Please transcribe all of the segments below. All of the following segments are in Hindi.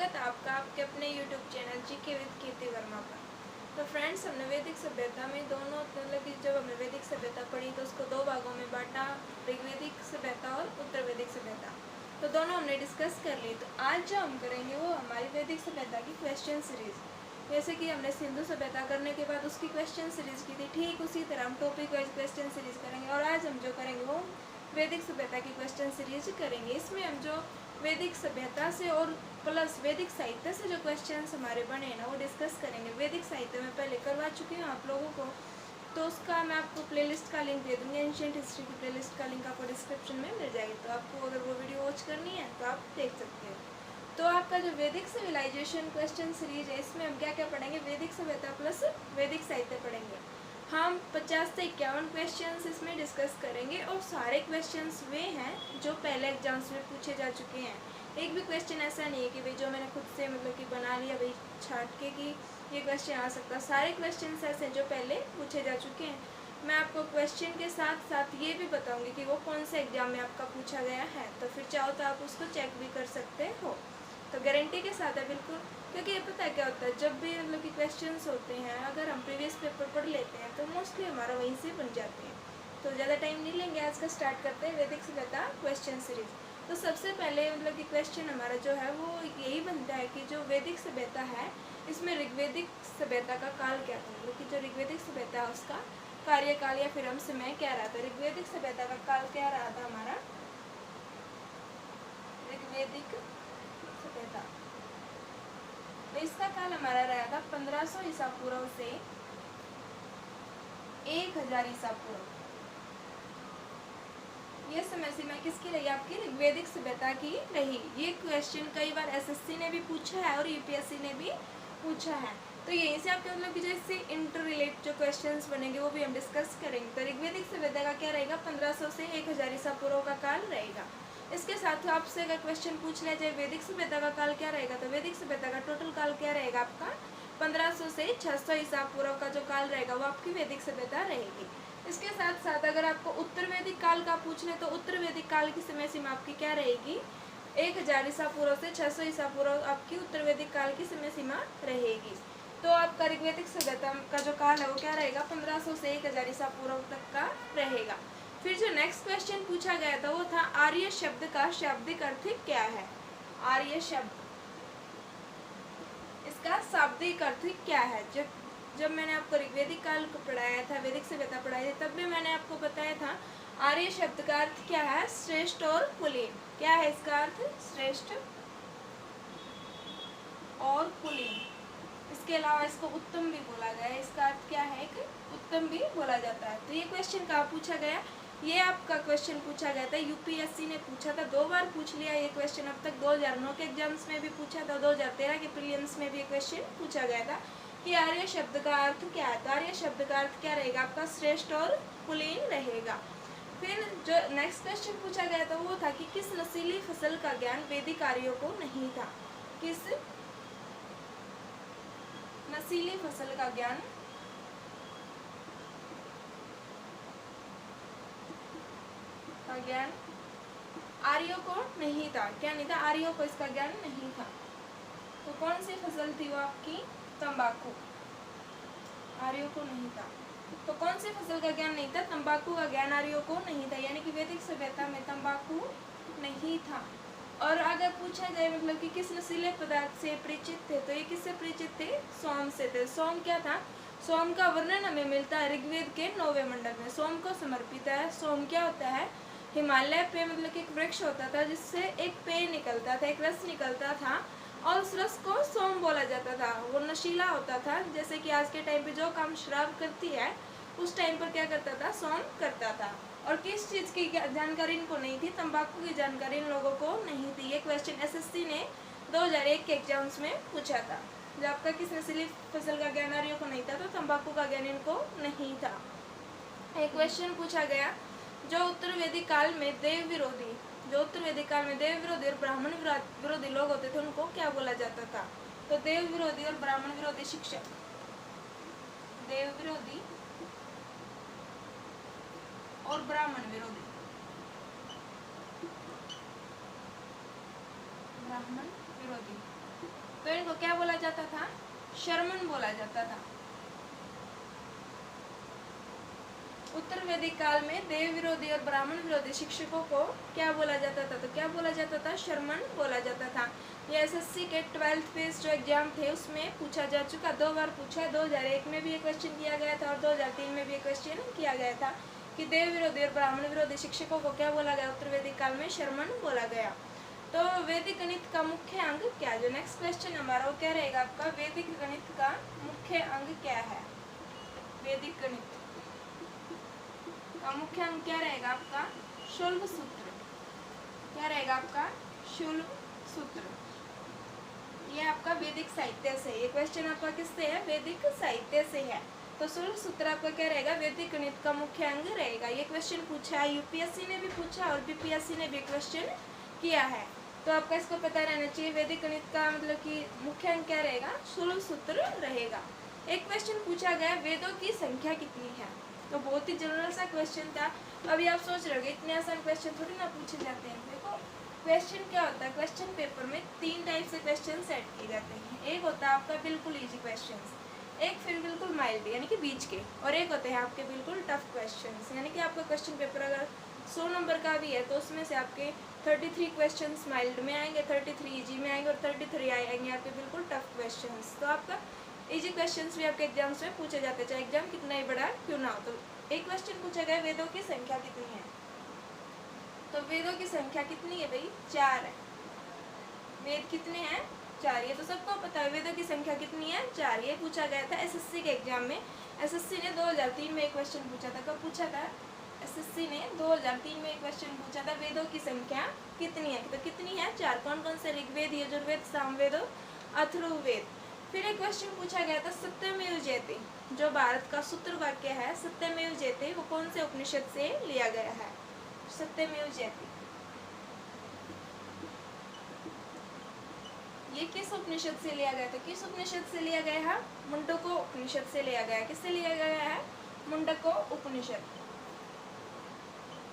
स्वागत है आपका आपके अपने YouTube चैनल जीके विद कीर्ति वर्मा पर। तो फ्रेंड्स, हमने वैदिक सभ्यता में दोनों मतलब कि जब हमने वैदिक सभ्यता पढ़ी तो उसको दो भागों में बांटा, ऋग्वैदिक सभ्यता और उत्तर वैदिक सभ्यता। तो दोनों हमने डिस्कस कर ली। तो आज जो हम करेंगे वो हमारी वैदिक सभ्यता की क्वेश्चन सीरीज। जैसे कि हमने सिंधु सभ्यता करने के बाद उसकी क्वेश्चन सीरीज की थी, ठीक उसी तरह हम टॉपिक वाइज क्वेश्चन सीरीज करेंगे। और आज हम जो करेंगे वो वैदिक सभ्यता की क्वेश्चन सीरीज करेंगे। इसमें हम जो वैदिक सभ्यता से और प्लस वैदिक साहित्य से जो क्वेश्चंस हमारे बने हैं ना वो डिस्कस करेंगे। वैदिक साहित्य में पहले करवा चुकी हूँ आप लोगों को, तो उसका मैं आपको प्लेलिस्ट का लिंक दे दूँगी। एंशिएंट हिस्ट्री की प्लेलिस्ट का लिंक आपको डिस्क्रिप्शन में मिल जाएगी, तो आपको अगर वो वीडियो वॉच करनी है तो आप देख सकते हो। तो आपका जो वैदिक सिविलाइजेशन क्वेश्चन सीरीज है इसमें हम क्या क्या पढ़ेंगे, वैदिक सभ्यता प्लस वैदिक साहित्य पढ़ेंगे। हम 50 से 51 क्वेश्चंस इसमें डिस्कस करेंगे और सारे क्वेश्चंस वे हैं जो पहले एग्जाम्स में पूछे जा चुके हैं। एक भी क्वेश्चन ऐसा नहीं है कि भाई जो मैंने खुद से मतलब कि बना लिया भाई छाट के कि ये क्वेश्चन आ सकता। सारे क्वेश्चंस ऐसे हैं जो पहले पूछे जा चुके हैं। मैं आपको क्वेश्चन के साथ साथ ये भी बताऊंगी कि वो कौन से एग्जाम में आपका पूछा गया है, तो फिर चाहो तो आप उसको चेक भी कर सकते हो। तो गारंटी के साथ है बिल्कुल, क्योंकि ये पता है क्या होता है, जब भी मतलब कि क्वेश्चंस होते हैं अगर हम प्रीवियस पेपर पढ़ लेते हैं तो मोस्टली हमारा वहीं से बन जाते हैं। तो ज़्यादा टाइम नहीं लेंगे, आज का स्टार्ट करते हैं वैदिक सभ्यता क्वेश्चन सीरीज। तो सबसे पहले मतलब कि क्वेश्चन हमारा जो है वो यही बनता है कि जो वैदिक सभ्यता है इसमें ऋग्वैदिक सभ्यता का काल क्या था, मतलब कि जो ऋग्वैदिक सभ्यता है उसका कार्यकाल या फिर हम समय क्या रहा था। ऋग्वैदिक सभ्यता का काल क्या रहा था हमारा, ऋग्वैदिक सभ्यता, तो इसका काल हमारा रहा था 1500 ईसा पूर्व से 1000 ईसा पूर्व। ये समय सीमा किसकी रही, आपकी ऋग्वैदिक सभ्यता की रही। ये क्वेश्चन कई बार एसएससी ने भी पूछा है और यूपीएससी ने भी पूछा है। तो यहीं से आपके मतलब कि जो इससे इंटर रिलेट जो क्वेश्चंस बनेंगे वो भी हम डिस्कस करेंगे। तो ऋग्वैदिक सभ्यता का क्या रहेगा, 1500 से 1000 ईसा पूर्व का काल रहेगा। इसके साथ आपसे अगर क्वेश्चन पूछ लिया जाए वैदिक सभ्यता का काल क्या रहेगा, तो वैदिक सभ्यता का टोटल काल क्या रहेगा आपका 1500 से 600 ईसा पूर्व का जो काल रहेगा वो आपकी वैदिक सभ्यता रहेगी। इसके साथ साथ अगर आपको उत्तर वैदिक काल का पूछ ले तो उत्तर वैदिक काल की समय सीमा आपकी क्या रहेगी, 1000 ईसा पूर्व से 600 ईसा पूर्व आपकी उत्तर वैदिक काल की समय सीमा रहेगी। तो आपका ऋग्वैदिक सभ्यता का जो काल है वो क्या रहेगा, 1500 से 1000 ईसा पूर्व तक का रहेगा। फिर जो नेक्स्ट क्वेश्चन पूछा गया था वो था आर्य शब्द का शाब्दिक अर्थ क्या है। आर्य शब्द, इसका शाब्दिक अर्थ क्या है। जब मैंने आपको ऋग्वैदिक काल को पढ़ाया था, वैदिक सभ्यता पढ़ाई थी, तब भी मैंने आपको बताया था आर्य शब्द का अर्थ क्या है, श्रेष्ठ और कुलीन। क्या है इसका अर्थ, श्रेष्ठ और कुलीन। इसके अलावा इसको उत्तम भी बोला गया है, इसका अर्थ क्या है, एक उत्तम भी बोला जाता है। तो ये क्वेश्चन कहाँ पूछा गया, ये आपका क्वेश्चन पूछा गया था, यूपीएससी ने पूछा था, 2 बार पूछ लिया ये क्वेश्चन अब तक। 2009 के एग्जाम्स में भी पूछा था, 2013 के प्रीलिम्स में भी ये क्वेश्चन पूछा गया था कि आर्य शब्द का अर्थ क्या है। तो आर्य शब्द का अर्थ क्या रहेगा आपका, श्रेष्ठ और कुलीन रहेगा। फिर जो नेक्स्ट क्वेश्चन पूछा गया था वो था कि किस नस्लीय फसल का ज्ञान वैदिक आर्यों को नहीं था। किस नस्लीय फसल का ज्ञान आर्यों को नहीं था। क्या नहीं था, आर्यों को इसका ज्ञान नहीं था। तो कौन सी फसल थी वो आपकी, तंबाकू। आर्यों को नहीं था। तो कौन सी फसल का ज्ञान नहीं था, तंबाकू का ज्ञान आर्यों को नहीं था, यानी कि वैदिक सभ्यता में तंबाकू नहीं था। और अगर पूछा जाए मतलब कि किस नशीले पदार्थ से परिचित थे, तो ये किससे परिचित थे, सोम से थे। सोम क्या था, सोम का वर्णन हमें मिलता है ऋग्वेद के 9वें मंडल में। सोम को समर्पित है। सोम क्या होता है, हिमालय पे मतलब कि एक वृक्ष होता था जिससे एक पेय निकलता था, एक रस निकलता था और उस रस को सोम बोला जाता था। वो नशीला होता था, जैसे कि आज के टाइम पे जो काम शराब करती है उस टाइम पर क्या करता था, सोम करता था। और किस चीज़ की जानकारी इनको नहीं थी, तंबाकू की जानकारी इन लोगों को नहीं थी। ये क्वेश्चन एसएससी ने 2001 के एग्जाम्स में पूछा था। जब आपका किस नस्लीय फसल का ज्ञान आर्यों को नहीं था तो तंबाकू का ज्ञान इनको नहीं था। एक क्वेश्चन पूछा गया जो उत्तर वैदिक काल में देव विरोधी और ब्राह्मण विरोधी लोग होते थे उनको क्या बोला जाता था। तो देव विरोधी और ब्राह्मण विरोधी शिक्षक, देव विरोधी और ब्राह्मण विरोधी, ब्राह्मण विरोधी तो इनको क्या बोला जाता था? शर्मन बोला जाता था। उत्तर वैदिक काल में देव विरोधी और ब्राह्मण विरोधी शिक्षकों को क्या बोला जाता था? तो क्या बोला जाता था? शर्मन बोला जाता था। ये एसएससी के 12th फेज जो एग्जाम थे उसमें पूछा जा चुका, 2 बार पूछा है। 2001 में भी ये क्वेश्चन किया गया था और 2003 में भी ये क्वेश्चन किया गया था कि देव विरोधी और ब्राह्मण विरोधी शिक्षकों को क्या बोला गया? उत्तर वैदिक काल में शर्मन बोला गया। तो वैदिक गणित का मुख्य अंग क्या? जो नेक्स्ट क्वेश्चन हमारा वो क्या रहेगा आपका? वैदिक गणित का मुख्य अंग क्या है? वैदिक गणित का मुख्य अंग क्या रहेगा आपका? शुल्ब सूत्र। क्या रहेगा आपका? शुल्ब सूत्र। ये आपका वैदिक साहित्य से, ये क्वेश्चन आपका किससे है? वैदिक साहित्य से है। तो शुल्ब सूत्र आपका क्या रहेगा? वैदिक गणित का मुख्य अंग रहेगा। ये क्वेश्चन पूछा है, यूपीएससी ने भी पूछा और बीपीएससी ने भी क्वेश्चन किया है। तो आपका इसको पता रहना चाहिए वैदिक गणित का मतलब कि मुख्य अंग क्या रहेगा? शुल्ब सूत्र रहेगा। एक क्वेश्चन पूछा गया वेदों की संख्या कितनी है? तो बहुत ही जनरल सा क्वेश्चन था। अभी आप सोच रहे होगे इतने आसान क्वेश्चन थोड़ी ना पूछे जाते हैं। देखो क्वेश्चन क्या होता है, क्वेश्चन पेपर में 3 टाइप से क्वेश्चन सेट किए जाते हैं। एक होता है आपका बिल्कुल इजी क्वेश्चन, एक फिर बिल्कुल माइल्ड यानी कि बीच के, और एक होते हैं आपके बिल्कुल टफ क्वेश्चन। यानी कि आपका क्वेश्चन पेपर अगर 100 नंबर का भी है तो उसमें से आपके 33 क्वेश्चन माइल्ड में आएंगे, 33 इजी में आएंगे और 33 आएंगे आपके बिल्कुल टफ क्वेश्चन। तो आपका इजी क्वेश्चंस भी आपके एग्जाम्स में पूछे जाते हैं, चाहे एग्जाम कितना ही बड़ा क्यों ना हो। तो एक क्वेश्चन पूछा गया वेदों की संख्या कितनी है? तो वेदों की संख्या कितनी है भाई? 4 है। वेद कितने हैं? 4। ये तो सबको पता है। वेदों की संख्या कितनी है? 4। ये पूछा गया था एसएससी के एग्जाम में। एसएससी ने 2003 में एक क्वेश्चन पूछा था। कब पूछा था? एसएससी ने 2003 में एक क्वेश्चन पूछा था वेदों की संख्या कितनी है? तो कितनी है? 4। कौन कौन से? ऋग्वेद, यजुर्वेद, सामवेद और अथर्ववेद। फिर एक क्वेश्चन पूछा गया था सत्यमेव जयते, जो भारत का सूत्र वाक्य है सत्यमेव जयते, वो कौन से उपनिषद से लिया गया है? सत्यमेव जयते ये किस उपनिषद से लिया गया था? किस उपनिषद से लिया गया है? मुंडको उपनिषद से लिया गया है। किससे लिया गया है? मुंडको उपनिषद।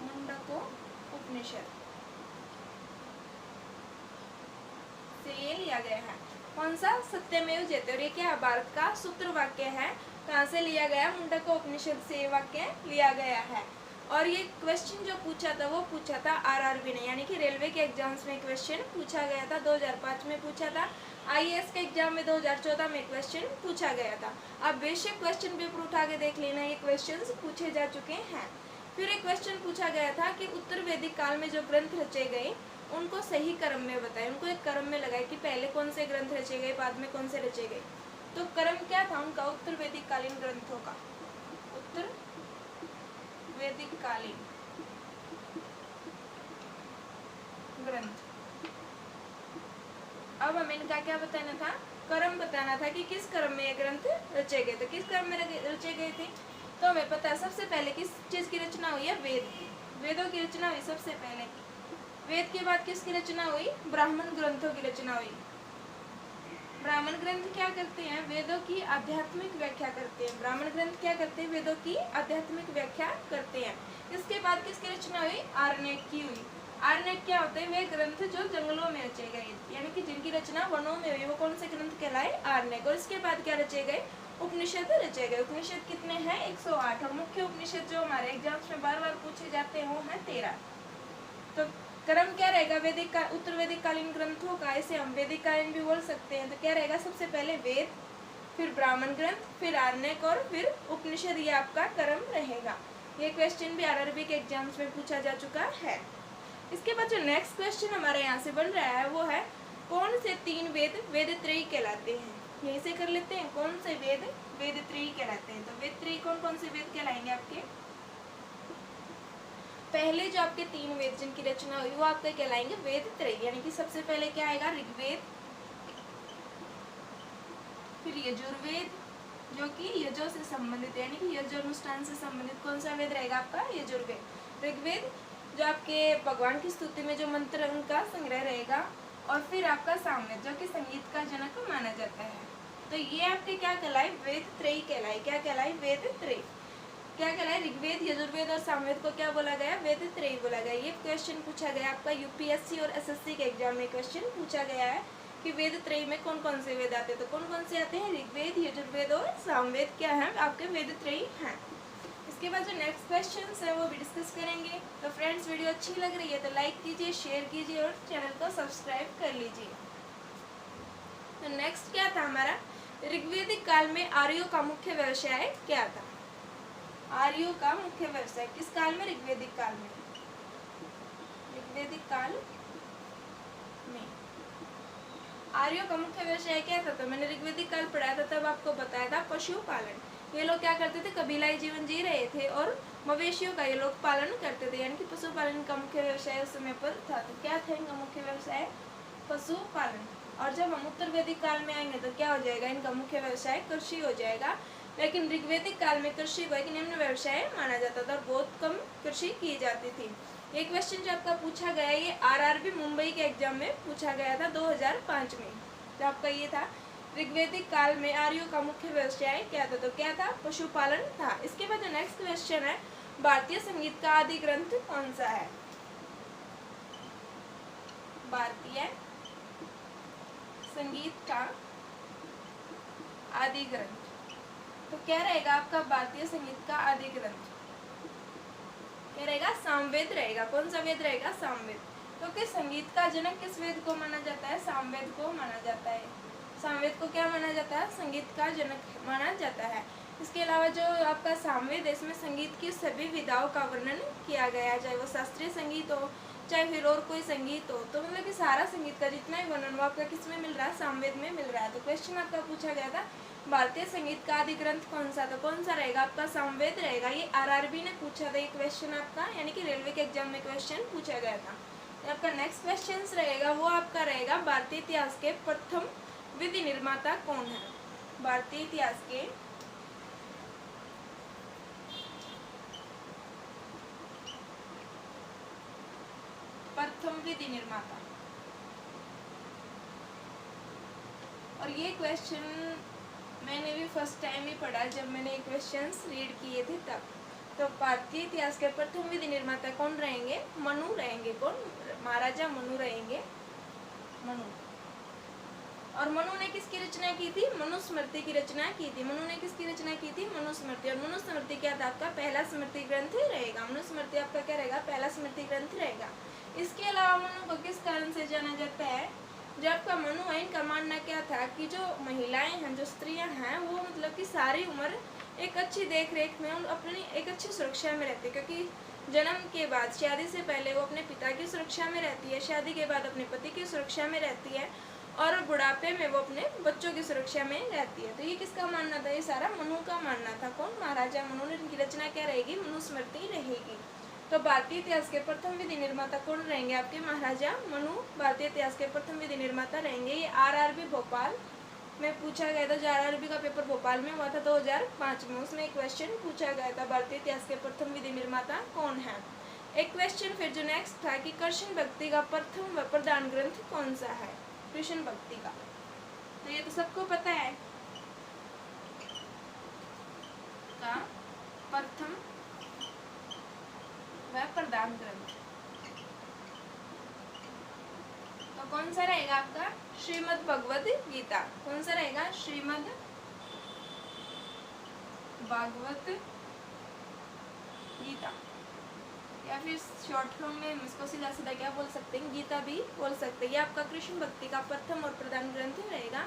मुंडको उपनिषद से ये लिया गया है। कौन सा? सत्यमेव जयते। और ये क्या है? भारत का सूत्र वाक्य है। कहाँ से लिया गया? मुंडको उपनिषद से वाक्य लिया गया है। और ये क्वेश्चन जो पूछा था वो पूछा था आरआरबी ने, यानी कि रेलवे के एग्जाम्स में क्वेश्चन पूछा गया था। 2005 में पूछा था। आईएएस के एग्जाम में 2014 में क्वेश्चन पूछा गया था। आप बेशक क्वेश्चन पेपर उठा के देख लेना, ये क्वेश्चन पूछे जा चुके हैं। फिर एक क्वेश्चन पूछा गया था कि उत्तर वैदिक काल में जो ग्रंथ रचे गए उनको सही क्रम में बताएं। उनको एक क्रम में लगाए कि पहले कौन से ग्रंथ रचे गए, बाद में कौन से रचे गए। तो क्रम क्या था उनका? उत्तर वैदिक कालीन ग्रंथों का। उत्तर वैदिक कालीन ग्रंथ। अब हमें इनका क्या बताना था? क्रम बताना था कि किस क्रम में ये ग्रंथ रचे गए। तो किस क्रम में रचे गए थे? तो हमें पता है सबसे पहले किस चीज की रचना हुई है? वेद की। वेदों की रचना हुई सबसे पहले। वेद के बाद किसकी रचना हुई? ब्राह्मण ग्रंथों की रचना हुई। ब्राह्मण ग्रंथ क्या करते हैं? वेदों की आध्यात्मिक व्याख्या करते हैं। ब्राह्मण ग्रंथ क्या करते हैं? वेदों की आध्यात्मिक व्याख्या करते हैं। इसके बाद किसकी रचना हुई? आरण्यक की हुई। आरण्यक क्या होते हैं? वे ग्रंथ जो जंगलों में रचे गए, यानी कि जिनकी रचना वनों में हुई, वो कौन से ग्रंथ कहलाए? आरण्यक। और इसके बाद क्या रचे गए? उपनिषद रचे गए। उपनिषद कितने हैं? 108। और मुख्य उपनिषद जो हमारे एग्जाम्स में बार बार पूछे जाते हैं वो है 13। तो क्रम क्या रहेगा? वैदिक का उत्तर वैदिक कालीन ग्रंथों का, इसे हम वैदिक कालीन भी बोल सकते हैं। तो क्या रहेगा? सबसे पहले वेद, फिर ब्राह्मण ग्रंथ, फिर आरण्यक और फिर उपनिषद। ये आपका क्रम रहेगा। ये क्वेश्चन भी आरआरबी के एग्जाम्स में पूछा जा चुका है। इसके बाद जो नेक्स्ट क्वेश्चन हमारे यहाँ से बन रहा है वो है कौन से 3 वेद वेदत्रयी कहलाते हैं? यहीं से कर लेते हैं। कौन से वेद वेदत्रयी कहलाते हैं? तो वेदत्रयी कौन कौन से वेद कहलाएंगे आपके? पहले जो आपके 3 वेद जिनकी रचना हुई वो आपके कहलाएंगे वेदत्रयी, यानी कि सबसे पहले क्या आएगा? ऋग्वेद, फिर यजुर्वेद जो कि यजो से संबंधित है, यानी कि यजो अनुष्ठान से संबंधित कौन सा वेद रहेगा आपका? यजुर्वेद। ऋग्वेद जो आपके भगवान की स्तुति में जो मंत्र उनका संग्रह रहेगा, और फिर आपका सामवेद जो कि संगीत का जनक माना जाता है। तो ये आपके क्या कहलाए? वेदत्रयी कहलाए। क्या कहलाए? वेदत्रयी। क्या कहलाए? ऋग्वेद, यजुर्वेद और सामवेद को क्या बोला गया? वेदत्रयी बोला गया। ये क्वेश्चन पूछा गया आपका यूपीएससी और एसएससी के एग्जाम में क्वेश्चन पूछा गया है कि वेद त्रयी में कौन कौन से वेद आते हैं। तो कौन कौन से आते हैं? ऋग्वेद, यजुर्वेद और सामवेद क्या है आपके वेद त्रयी हैं। इसके बाद जो नेक्स्ट क्वेश्चन है वो भी डिस्कस करेंगे। तो फ्रेंड्स वीडियो अच्छी लग रही है तो लाइक कीजिए, शेयर कीजिए और चैनल को सब्सक्राइब कर लीजिए। तो नेक्स्ट क्या था हमारा, ऋग्वेदिक काल में आर्यों का मुख्य व्यवसाय क्या था। आर्यों का मुख्य व्यवसाय किस काल में? ऋग्वेदिक काल में। ऋग्वेदिक काल में आर्यों का मुख्य व्यवसाय क्या था? तो मैंने ऋग्वेदिक काल पढ़ाया था तब आपको बताया था पशुपालन। ये लोग क्या करते थे? कबीलाई जीवन जी रहे थे और मवेशियों का ये लोग पालन करते थे, यानी कि पशुपालन का मुख्य व्यवसाय उस समय पर था। तो क्या था इनका मुख्य व्यवसाय? पशुपालन। और जब हम उत्तर वैदिक काल में आएंगे तो क्या हो जाएगा? इनका मुख्य व्यवसाय कृषि हो जाएगा। लेकिन ऋग्वेदिक काल में कृषि को एक निम्न व्यवसाय माना जाता था और बहुत कम कृषि की जाती थी। ये क्वेश्चन जो आपका पूछा गया है ये आरआरबी मुंबई के एग्जाम में पूछा गया था 2005 में। तो आपका ये था ऋग्वेदिक काल में आर्यों का मुख्य व्यवसाय क्या था। तो क्या था? पशुपालन था। इसके बाद जो नेक्स्ट क्वेश्चन है, भारतीय संगीत का आदि ग्रंथ कौन सा है। भारतीय संगीत का आदि ग्रंथ तो क्या रहेगा आपका? भारतीय संगीत का आदि ग्रंथ क्या रहेगा? सामवेद रहेगा। कौन सा वेद रहेगा? सामवेद। तो किस संगीत का जनक किस वेद को माना जाता है? सामवेद को माना जाता है। सामवेद को क्या माना जाता है? संगीत का जनक माना जाता है। इसके अलावा जो आपका सामवेद है इसमें संगीत की सभी विधाओं का वर्णन किया गया है, चाहे वो शास्त्रीय संगीत हो चाहे फिर और कोई संगीत हो। तो मतलब कि सारा संगीत का जितना ही वर्णन वो आपका किस में मिल रहा है? सामवेद में मिल रहा है। तो क्वेश्चन आपका पूछा गया था भारतीय संगीत का आदि ग्रंथ कौन सा? तो कौन सा रहेगा आपका? सामवेद रहेगा। ये आरआरबी ने पूछा था ये क्वेश्चन आपका, यानी कि रेलवे के एग्जाम में क्वेश्चन पूछा गया था। तो आपका नेक्स्ट क्वेश्चन रहेगा वो आपका रहेगा भारतीय इतिहास के प्रथम विधि निर्माता कौन है। भारतीय इतिहास के प्रथम विधि निर्माता। और ये क्वेश्चन मैंने भी फर्स्ट टाइम ही पढ़ा जब मैंने ये क्वेश्चंस रीड किए थे तब। तो भारतीय इतिहास के प्रथम विधि निर्माता कौन रहेंगे? मनु रहेंगे। कौन? महाराजा मनु रहेंगे। मनु। और मनु ने किसकी रचना की थी? मनुस्मृति की रचना की थी। मनु ने किसकी रचना की थी? मनुस्मृति। और मनुस्मृति क्या था? आपका पहला स्मृति ग्रंथ रहेगा। मनुस्मृति आपका क्या रहेगा? पहला स्मृति ग्रंथ रहेगा। इसके अलावा मनु को किस कारण से जाना जाता है? जो आपका मनु है इनका मानना क्या था कि जो महिलाएं हैं, जो स्त्रियां हैं, वो मतलब कि सारी उम्र एक अच्छी देख रेख में अपनी एक अच्छी सुरक्षा में रहती है, क्योंकि जन्म के बाद शादी से पहले वो अपने पिता की सुरक्षा में रहती है, शादी के बाद अपने पति की सुरक्षा में रहती है और बुढ़ापे में वो अपने बच्चों की सुरक्षा में रहती है। तो ये किसका मानना था? ये सारा मनु का मानना था। कौन? महाराजा मनु ने। इनकी रचना क्या रहेगी? मनुस्मृति रहेगी। तो भारतीय इतिहास के प्रथम विधि निर्माता कौन रहेंगे? आपके महाराजा मनु भारतीय इतिहास के प्रथम विधि निर्माता रहेंगे। ये आरआरबी भोपाल में पूछा गया था। जो आरआरबी का पेपर भोपाल में हुआ था 2005 में, उसमें एक क्वेश्चन पूछा गया था भारतीय इतिहास के प्रथम विधि निर्माता कौन है। एक क्वेश्चन फिर जो नेक्स्ट था कि कृष्ण भक्ति का प्रथम व प्रधान ग्रंथ कौन सा है? कृष्ण भक्ति का तो ये तो सबको पता है का प्रथम व प्रधान ग्रंथ तो कौन सा रहेगा आपका? श्रीमद् भगवद गीता। कौन सा रहेगा? श्रीमद् भागवत गीता, या फिर शॉर्ट फॉर्म में हम इसको सीधा सीधा क्या बोल सकते हैं? गीता भी बोल सकते हैं। ये आपका कृष्ण भक्ति का प्रथम और प्रधान ग्रंथ रहेगा।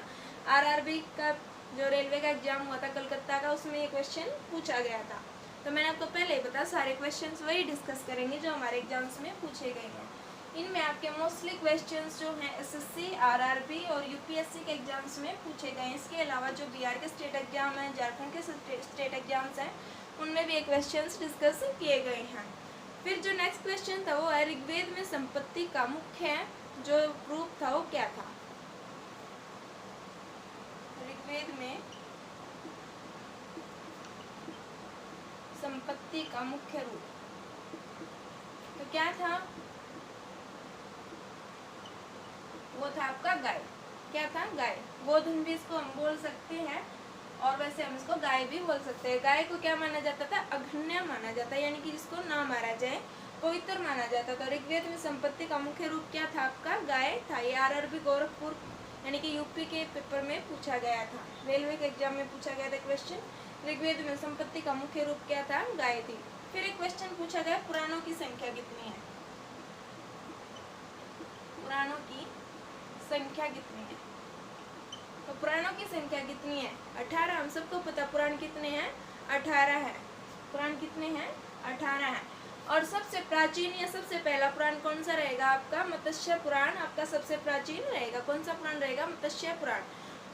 आरआरबी का जो रेलवे का एग्जाम हुआ था कलकत्ता का, उसमें ये क्वेश्चन पूछा गया था। तो मैंने आपको पहले ही बताया सारे क्वेश्चंस वही डिस्कस करेंगे जो हमारे एग्जाम्स में पूछे गए हैं। इनमें आपके मोस्टली क्वेश्चंस जो हैं एसएससी, आरआरबी और यूपीएससी के एग्जाम्स में पूछे गए हैं। इसके अलावा जो बिहार के स्टेट एग्जाम हैं, झारखंड के स्टेट एग्जाम्स हैं, उनमें भी ये क्वेश्चंस डिस्कस किए गए हैं। फिर जो नेक्स्ट क्वेश्चन था वो है ऋग्वेद में संपत्ति का मुख्य जो रूप था वो क्या था? ऋग्वेद में संपत्ति का मुख्य रूप तो क्या था? वो था आपका गाय। क्या था? गाय। गोधन भी इसको हम बोल सकते हैं और वैसे हम इसको गाय भी बोल सकते हैं। गाय को क्या माना जाता था? अघन्य माना जाता है, यानी कि जिसको ना मारा जाए, पवित्र माना जाता था। ऋग्वेद में संपत्ति का मुख्य रूप क्या था आपका? गाय था। ये आरआरबी गोरखपुर यानी कि यूपी के पेपर में पूछा गया था, रेलवे के एग्जाम में पूछा गया था क्वेश्चन। ऋग्वेद में संपत्ति का मुख्य रूप क्या था? गाय थी। फिर एक क्वेश्चन पूछा गया पुराणों की संख्या कितनी है? पुराणों की संख्या कितनी है? तो पुराणों की संख्या कितनी है? 18। हम सबको पता पुराण कितने हैं? 18 है। पुराण कितने हैं? 18 है। और सबसे प्राचीन या सबसे पहला पुराण कौन सा रहेगा आपका? मत्स्य पुराण आपका सबसे प्राचीन रहेगा। कौन सा पुराण रहेगा? मत्स्य पुराण।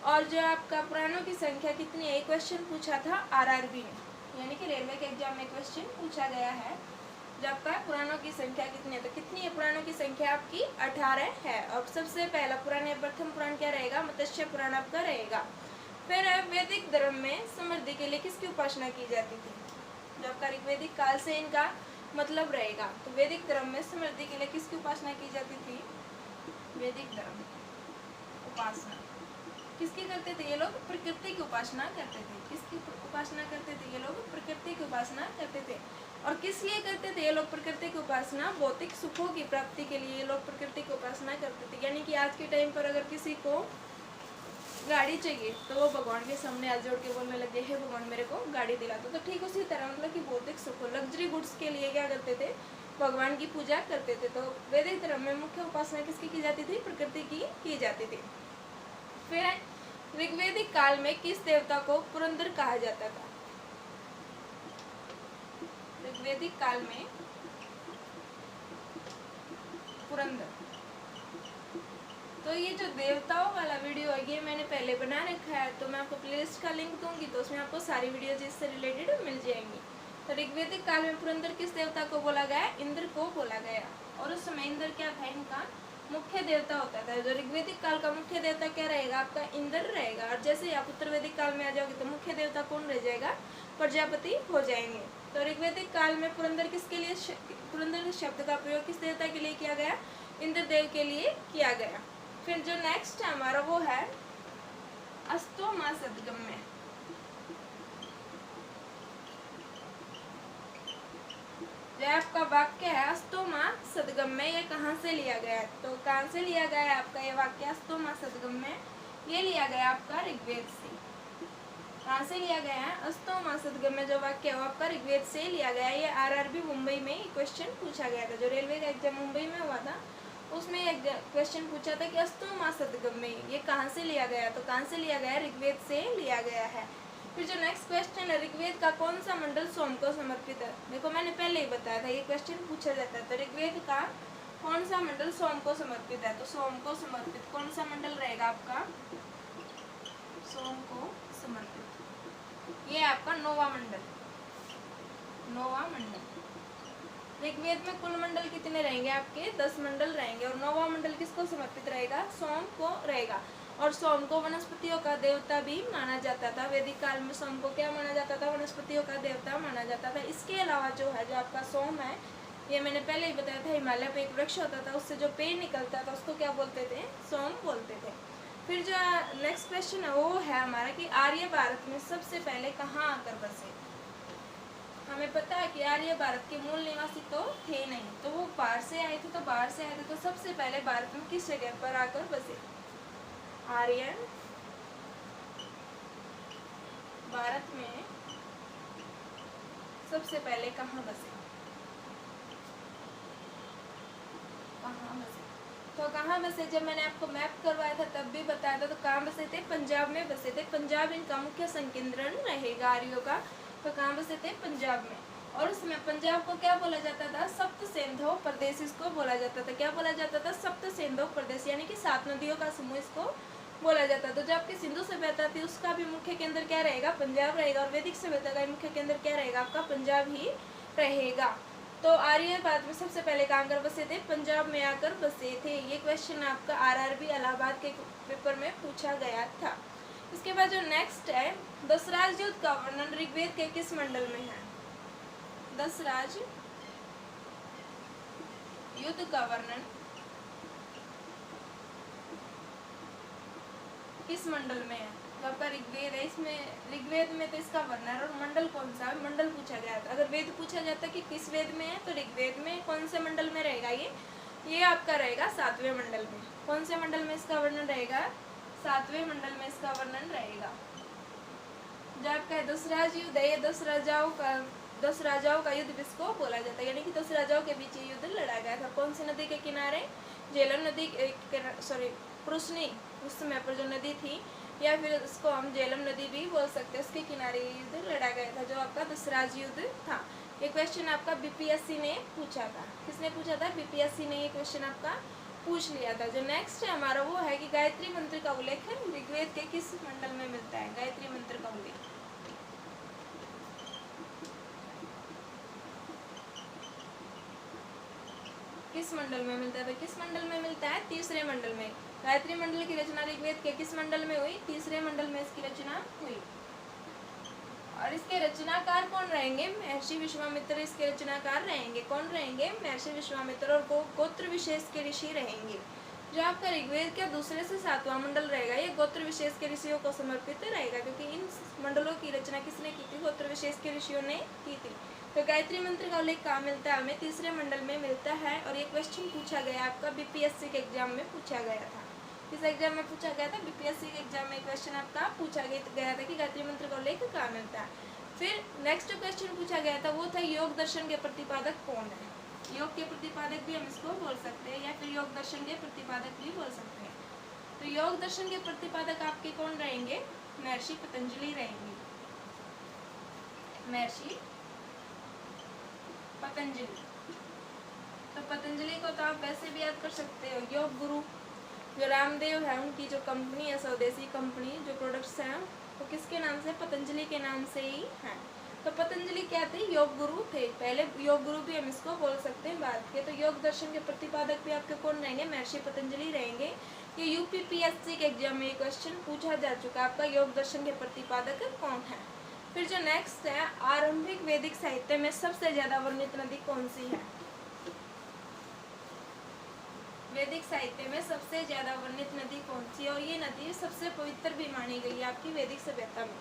और जो आपका पुराणों की संख्या कितनी है, एक क्वेश्चन पूछा था आरआरबी में, यानी कि रेलवे के एग्जाम में क्वेश्चन पूछा गया है जब आपका पुराणों की संख्या कितनी है। तो कितनी है पुराणों की संख्या आपकी? 18 है। और सबसे पहला पुराण या प्रथम पुराण क्या रहेगा? मत्स्य पुराण आपका रहेगा। फिर वैदिक धर्म में समृद्धि के लिए किसकी उपासना की जाती थी? जो आपका ऋग्वेदिक काल से इनका मतलब रहेगा। तो वैदिक धर्म में समृद्धि के लिए किसकी उपासना की जाती थी? वैदिक धर्म उपासना किसकी करते थे ये लोग? प्रकृति की उपासना करते थे। किसकी उपासना करते थे ये लोग? प्रकृति की उपासना करते थे। और किस लिए करते थे ये लोग प्रकृति की उपासना? भौतिक सुखों की प्राप्ति के लिए ये लोग प्रकृति की उपासना करते थे। यानी कि आज के टाइम पर अगर किसी को गाड़ी चाहिए तो वो भगवान के सामने हाथ जोड़ के बोलने लगे, हे भगवान मेरे को गाड़ी दिला दो। तो ठीक उसी तरह मतलब कि भौतिक सुखों, लग्जरी गुड्स के लिए क्या करते थे? भगवान की पूजा करते थे। तो वैदिक धर्म में मुख्य उपासना किसकी की जाती थी? प्रकृति की जाती थी। फिर ऋग्वेदिक काल में किस देवता को पुरंदर कहा जाता था? ऋग्वेदिक काल में पुरंदर। तो ये जो देवताओं वाला वीडियो है ये मैंने पहले बना रखा है, तो मैं आपको प्लेलिस्ट का लिंक दूंगी, तो उसमें आपको सारी वीडियोज इससे रिलेटेड मिल जाएंगी। तो ऋग्वेदिक काल में पुरंदर किस देवता को बोला गया? इंद्र को बोला गया। और उस समय इंद्र क्या था? इनका मुख्य देवता होता था। जो ऋग्वेदिक काल का मुख्य देवता क्या रहेगा? आपका इंद्र रहेगा। और जैसे ही आप उत्तर वैदिक काल में आ जाओगे तो मुख्य देवता कौन रह जाएगा? प्रजापति हो जाएंगे। तो ऋग्वेदिक काल में पुरंदर किसके लिए, पुरंदर शब्द का प्रयोग किस देवता के लिए किया गया? इंद्रदेव के लिए किया गया। फिर जो नेक्स्ट है हमारा वो है अस्तोमा सदगम्य। जो आपका वाक्य है अस्तोमा सदगम्य, ये कहाँ से लिया गया है? तो कहाँ से लिया गया है आपका ये वाक्य अस्तोमा सदगम्य? ये लिया गया आपका ऋग्वेद से। कहाँ से लिया गया है? अस्तोमा सदगम्य जो वाक्य है वो आपका ऋग्वेद से लिया गया है। ये आरआरबी मुंबई में क्वेश्चन पूछा गया था। जो रेलवे का एग्जाम मुंबई में हुआ था उसमें एक क्वेश्चन पूछा था कि अस्तोमा सदगम्य ये कहाँ से लिया गया? तो कहाँ से लिया गया? ऋग्वेद से लिया गया है। फिर जो नेक्स्ट क्वेश्चन है, ऋग्वेद का कौन सा मंडल सोम को समर्पित है? देखो मैंने पहले ही बताया था ये क्वेश्चन पूछा जाता है। तो ऋग्वेद का कौन सा मंडल सोम को समर्पित है? तो सोम को समर्पित कौन सा मंडल रहेगा आपका? सोम को समर्पित ये आपका नौवां मंडल। नौवां मंडल। ऋग्वेद में कुल मंडल कितने रहेंगे आपके? 10 मंडल रहेंगे। और नौवां मंडल किसको समर्पित रहेगा? सोम को रहेगा। और सोम को वनस्पतियों का देवता भी माना जाता था। वैदिक काल में सोम को क्या माना जाता था? वनस्पतियों का देवता माना जाता था। इसके अलावा जो है, जो आपका सोम है, ये मैंने पहले ही बताया था, हिमालय पे एक वृक्ष होता था, उससे जो पेड़ निकलता था उसको क्या बोलते थे? सोम बोलते थे। फिर जो नेक्स्ट क्वेश्चन है वो है हमारा कि आर्य भारत में सबसे पहले कहाँ आकर बसे? हमें पता है कि आर्य भारत के मूल निवासी तो थे नहीं, तो वो बाहर से आए थे। तो बाहर से आए थे तो सबसे पहले भारत में किस जगह पर आकर बसे? आर्यन भारत में सबसे पहले कहाँ बसे? कहाँ बसे? तो कहाँ बसे? जब मैंने आपको मैप करवाया था तब भी बताया था। तो कहाँ बसे थे? पंजाब में बसे थे। पंजाब इनका मुख्य संकेंद्रण रहेगा आर्यों का। तो कहाँ बसे थे? पंजाब में। और उसमें पंजाब को क्या बोला जाता था? सप्त सिंधु प्रदेश इसको बोला जाता था। क्या बोला जाता था? सप्त सिंधु प्रदेश, यानी कि 7 नदियों का समूह इसको बोला जाता था। तो जो आपकी सिंधु सभ्यता थी उसका भी मुख्य केंद्र क्या रहेगा? पंजाब रहेगा। और वैदिक सभ्यता का मुख्य केंद्र क्या रहेगा? आपका पंजाब ही रहेगा। तो आर्य भारत में सबसे पहले कहाँ कर बसे थे? पंजाब में आकर बसे थे। ये क्वेश्चन आपका आरआरबी इलाहाबाद के पेपर में पूछा गया था। इसके बाद जो नेक्स्ट है, दशराज युद्ध का वर्णन ऋग्वेद के किस मंडल में है? दशराज युद्ध का वर्णन किस मंडल में है? तो आपका ऋग्वेद है। इसमें ऋग्वेद में तो इसका वर्णन, और मंडल कौन सा है? मंडल पूछा गया था। अगर वेद पूछा जाता कि किस वेद में है तो ऋग्वेद में। कौन से मंडल में रहेगा ये आपका रहेगा 7वें मंडल में। कौन से मंडल में इसका वर्णन रहेगा? 7वें मंडल में इसका वर्णन रहेगा। जो आपका 10 राज युद्ध है, ये 10 राजाओं का युद्ध किसको बोला जाता है, यानी कि 10 राजाओं के बीच ये युद्ध लड़ा गया था। कौन सी नदी के किनारे? झेलम नदी, सॉरी पुरुषनी, उस समय पर जो नदी थी, या फिर उसको हम झेलम नदी भी बोल सकते हैं, उसके किनारे ये युद्ध लड़ा गया था, जो आपका 10 राज युद्ध था। ये क्वेश्चन आपका बीपीएससी ने पूछा था। किसने पूछा था? बीपीएससी ने ये क्वेश्चन आपका पूछ लिया था। जो नेक्स्ट है हमारा वो है कि गायत्री मंत्र का उल्लेख ऋग्वेद के किस मंडल में मिलता है? गायत्री मंत्र का उल्लेख किस मंडल में मिलता है? किस मंडल में मिलता है? तीसरे मंडल में। गायत्री मंडल की रचना ऋग्वेद के किस मंडल में हुई? तीसरे मंडल में इसकी रचना हुई। और इसके रचनाकार कौन रहेंगे? महर्षि विश्वामित्र इसके रचनाकार रहेंगे। कौन रहेंगे? महर्षि विश्वामित्र। और गोत्र विशेष के ऋषि रहेंगे। जो आपका ऋग्वेद का दूसरे से 7वां मंडल रहेगा, ये गोत्र विशेष के ऋषियों को समर्पित रहेगा, क्योंकि इन मंडलों की रचना किसने की थी? गोत्र विशेष के ऋषियों ने की थी। तो गायत्री मंत्र का उल्लेख कहाँ मिलता है? हमें तीसरे मंडल में मिलता है। और ये क्वेश्चन पूछा गया आपका बीपीएससी के एग्जाम में पूछा गया था। किस एग्जाम में पूछा गया था? बीपीएससी के एग्जाम में क्वेश्चन आपका पूछा गया था कि गायत्री मंत्र का उल्लेख कहाँ मिलता है। फिर नेक्स्ट क्वेश्चन पूछा गया था, वो था योग दर्शन के प्रतिपादक कौन है? योग के प्रतिपादक भी हम इसको बोल सकते हैं, या फिर योग दर्शन के प्रतिपादक भी बोल सकते हैं। तो योग दर्शन के प्रतिपादक आपके कौन रहेंगे? महर्षि पतंजलि रहेंगे। महर्षि पतंजलि। तो पतंजलि को तो आप वैसे भी याद कर सकते हो, योग गुरु। जो रामदेव है, उनकी जो कंपनी है, स्वदेशी कंपनी, जो प्रोडक्ट्स हैं, वो किसके नाम से? पतंजलि के नाम से ही हैं। तो पतंजलि क्या थे? योग गुरु थे। पहले योग गुरु भी हम इसको बोल सकते हैं बात के। तो योग दर्शन के प्रतिपादक भी आपके कौन रहेंगे? महर्षि पतंजलि रहेंगे। ये यूपीपीएससी के एग्जाम में ये क्वेश्चन पूछा जा चुका है, आपका योग दर्शन के प्रतिपादक कौन है। फिर जो नेक्स्ट है, आरंभिक वैदिक साहित्य में सबसे ज्यादा वर्णित नदी कौन सी है? वैदिक साहित्य में सबसे ज्यादा वर्णित नदी कौन सी है? और ये नदी सबसे पवित्र भी मानी गई है आपकी वैदिक सभ्यता में।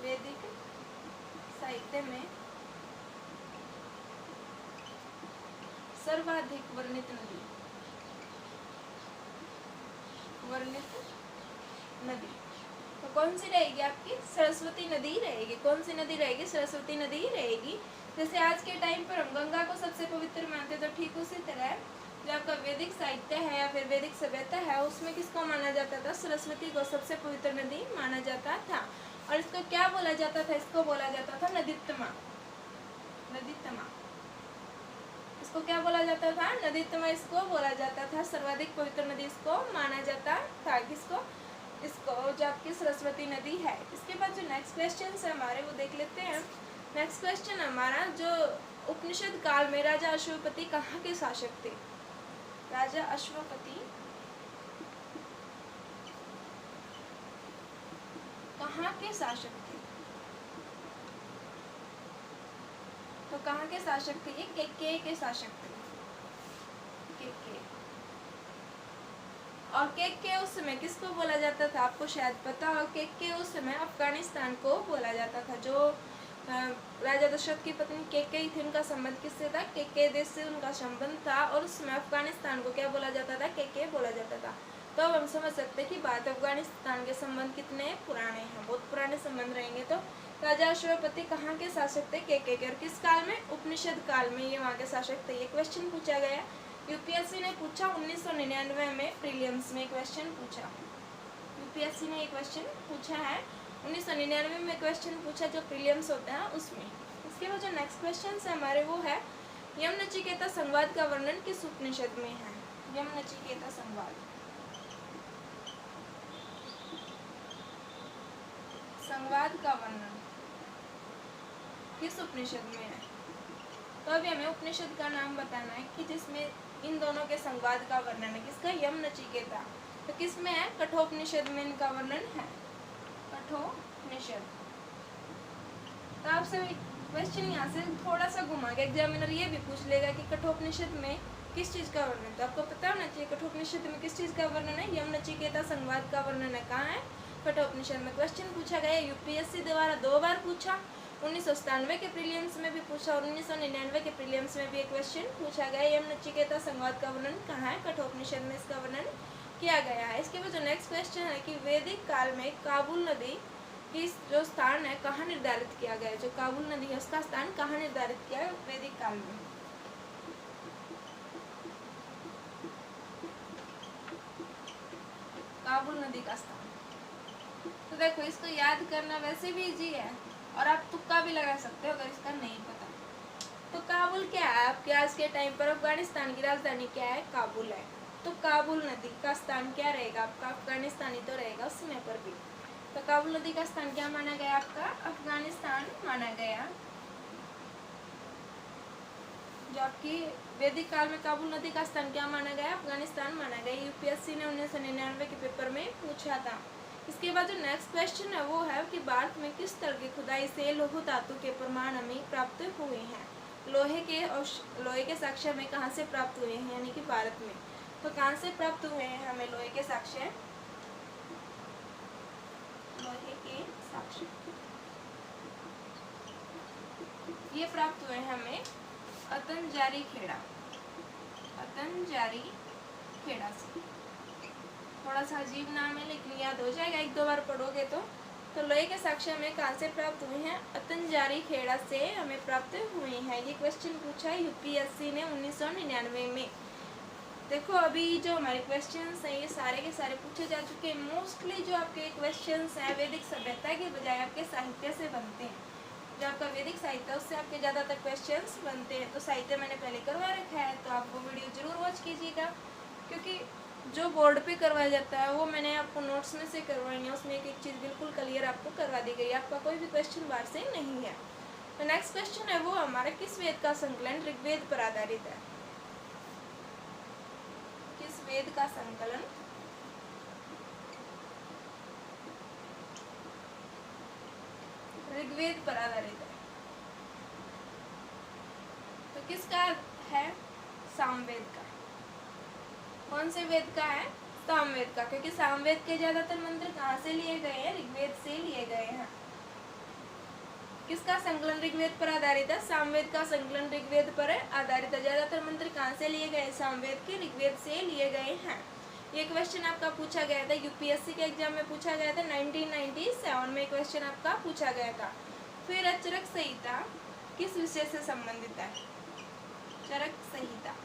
वैदिक साहित्य में सर्वाधिक वर्णित नदी तो कौन सी रहेगी आपकी? सरस्वती नदी रहेगी। कौन सी नदी रहेगी? सरस्वती नदी रहेगी। जैसे आज के टाइम पर हम गंगा को सबसे पवित्र मानते हैं, तो ठीक उसी तरह जो आपका वैदिक साहित्य है या फिर वैदिक सभ्यता है, उसमें किसको माना जाता था? सरस्वती को सबसे पवित्र नदी माना जाता था। और इसको क्या बोला जाता था? इसको बोला जाता था नदीत्तमा। नदीत्तमा इसको क्या बोला जाता था? नदीत्तमा इसको बोला जाता था। सर्वाधिक पवित्र नदी इसको माना जाता था। किसको? इसको, जो आपकी सरस्वती नदी है। इसके बाद जो नेक्स्ट क्वेश्चन है हमारे, वो देख लेते हैं। नेक्स्ट क्वेश्चन हमारा, जो उपनिषद काल में राजा अश्वपति कहाँ के शासक थे? राजा अश्वपति कहाँ के शासक थे? तो कहाँ के शासक थे? ये केके के शासक थे। केके। और केके उस समय किसको बोला जाता था? आपको शायद पता हो, केके उस समय अफगानिस्तान को बोला जाता था। जो राजा दशरथ की पत्नी केके थी, उनका संबंध किससे था? केके देश से उनका संबंध था। और उस समय अफगानिस्तान को क्या बोला जाता था? केके बोला जाता था। तो अब हम समझ सकते हैं कि भारत अफगानिस्तान के संबंध कितने पुराने हैं, बहुत पुराने संबंध रहेंगे। तो राजा अश्वपति कहाँ के शासक थे? केके के। और किस काल में? उपनिषद काल में ये वहाँ के शासक थे। ये क्वेश्चन पूछा गया, यूपीएससी ने पूछा 1999 में प्रीलिम्स में क्वेश्चन पूछा। यूपीएससी ने ये क्वेश्चन पूछा है 1999 में क्वेश्चन पूछा, जो प्रीलिम्स होता है उसमें। इसके बाद जो नेक्स्ट क्वेश्चन है हमारे, वो है यम नचिकेता संवाद का वर्णन किस उपनिषद में है? यम नचिकेता संवाद का वर्णन किस उपनिषद में है? तो अभी हमें उपनिषद का नाम बताना है कि जिसमें इन दोनों के संवाद का वर्णन है। किसका? यम नचिकेता। तो किस में है? कठोपनिषद में इनका वर्णन है। कठोपनिषद। तो आपसे क्वेश्चन यहाँ से थोड़ा सा घुमा के एग्जामिनर ये भी पूछ लेगा कि कठोपनिषद में किस चीज का वर्णन। तो आपको पता होना चाहिए कठोपनिषद में किस चीज का वर्णन है? यम नचिकेता संवाद का वर्णन है। कहाँ है? कठोपनिषद में। क्वेश्चन पूछा गया, यूपीएससी द्वारा 2 बार पूछा 1997 के प्रीलिम्स में भी पूछा और 1999 के प्रीलिम्स में भी एक क्वेश्चन पूछा गया। यम नचिकेता संवाद का वर्णन कहाँ है? कठोपनिषद में इसका वर्णन किया गया है। इसके बाद जो नेक्स्ट क्वेश्चन है कि वैदिक काल में काबुल नदी की जो स्थान है कहाँ निर्धारित किया गया है? जो काबुल नदी है उसका स्थान कहाँ निर्धारित किया है वैदिक काल में? काबुल नदी का स्थान। तो देखो इसको याद करना वैसे भी इजी है और आप तुक्का भी लगा सकते हो अगर इसका नहीं पता। तो काबुल क्या है? आपके आज के टाइम पर अफगानिस्तान की राजधानी क्या है? काबुल है। तो काबुल नदी का स्थान क्या रहेगा आपका? अफगानिस्तान ही तो रहेगा उस समय पर भी। तो काबुल नदी का स्थान क्या माना गया आपका? अफगानिस्तान माना गया। जो आपकी वैदिक काल में काबुल नदी का स्थान क्या माना गया? अफगानिस्तान माना गया। यूपीएससी ने 1999 के पेपर में पूछा था। इसके बाद जो नेक्स्ट क्वेश्चन है वो है कि भारत में किस तरह की खुदाई से लौह धातु के प्रमाण हमें प्राप्त हुए हैं? लोहे के साक्ष्य में कहाँ से प्राप्त हुए हैं? यानी कि भारत में। तो कहाँ से प्राप्त हुए हैं हमें लोहे के साक्ष्य? लोहे के साक्ष्य ये प्राप्त हुए हैं हमें अतंजारी खेड़ा। अतंजारी खेड़ा से। थोड़ा सा अजीब नाम है लेकिन याद हो जाएगा एक दो बार पढ़ोगे तो लोहे के साक्ष्य में कहाँ से प्राप्त हुए हैं? अतंजारी खेड़ा से हमें प्राप्त हुए हैं। ये क्वेश्चन पूछा है यूपीएससी ने 1999 में। देखो अभी जो हमारे क्वेश्चंस हैं ये सारे के सारे पूछे जा चुके हैं। मोस्टली जो आपके क्वेश्चंस हैं वैदिक सभ्यता के बजाय आपके साहित्य से बनते हैं। जो आपका वैदिक साहित्य उससे आपके ज़्यादातर क्वेश्चंस बनते हैं। तो साहित्य मैंने पहले करवा रखा है तो आप वो वीडियो ज़रूर वॉच कीजिएगा, क्योंकि जो बोर्ड पे करवाया जाता है वो मैंने आपको नोट्स में से करवाई है। उसमें एक एक चीज़ बिल्कुल क्लियर आपको करवा दी गई है। आपका कोई भी क्वेश्चन बाहर से नहीं है। तो नेक्स्ट क्वेश्चन है वो हमारा किस वेद का संकलन ऋग्वेद पर आधारित है? किस वेद का संकलन ऋग्वेद पर आधारित है? तो किसका है? सामवेद का। कौन से वेद का है? सामवेद का, क्योंकि सामवेद के ज्यादातर मंत्र कहाँ से लिए गए हैं? ऋग्वेद से लिए गए हैं। किसका संकलन ऋग्वेद पर आधारित है? सामवेद का संकलन ऋग्वेद पर आधारित है। ज्यादातर मंत्र कहाँ से लिए गए? सामवेद के, ऋग्वेद से लिए गए हैं। ये क्वेश्चन आपका पूछा गया था यूपीएससी के एग्जाम में पूछा गया था 1997 में क्वेश्चन आपका पूछा गया था। फिर चरक संहिता किस विषय से संबंधित है? चरक संहिता